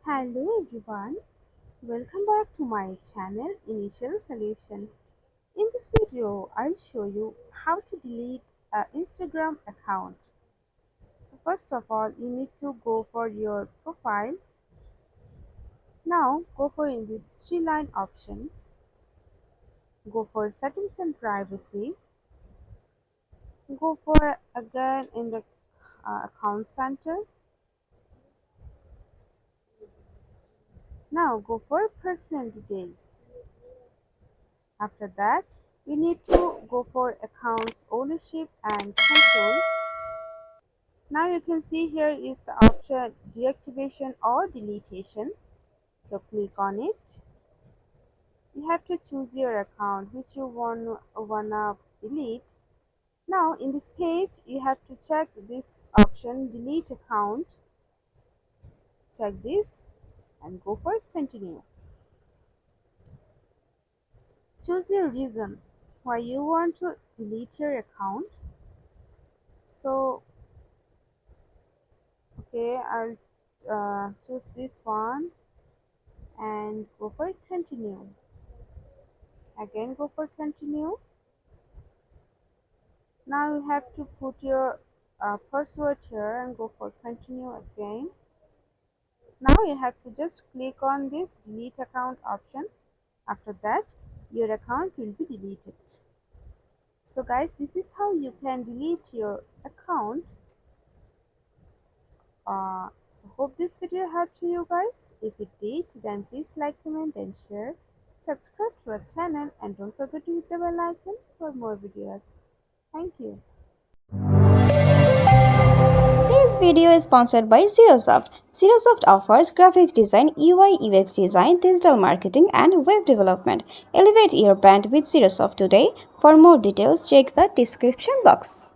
Hello everyone, welcome back to my channel Initial Solution. In this video, I'll show you how to delete an Instagram account. So first of all, you need to go for your profile. Now go for in this three line option, go for settings and privacy, go for again in the account center. Now go for personal details. After that, you need to go for accounts ownership and control. Now you can see here is the option deactivation or deletation. So click on it. You have to choose your account which you wanna delete. Now in this page you have to check this option delete account. Check this and go for continue. Choose your reason why you want to delete your account. So okay, I'll choose this one and go for continue. Again go for continue. Now you have to put your password here and go for continue again. Now you have to just click on this delete account option. After that your account will be deleted. So guys, this is how you can delete your account. So hope this video helped you guys. If it did, then please like, comment and share. Subscribe to our channel and don't forget to hit the bell icon for more videos. Thank you. This video is sponsored by XiroSoft. XiroSoft offers graphic design, UI UX design, digital marketing, and web development. Elevate your brand with XiroSoft today. For more details, check the description box.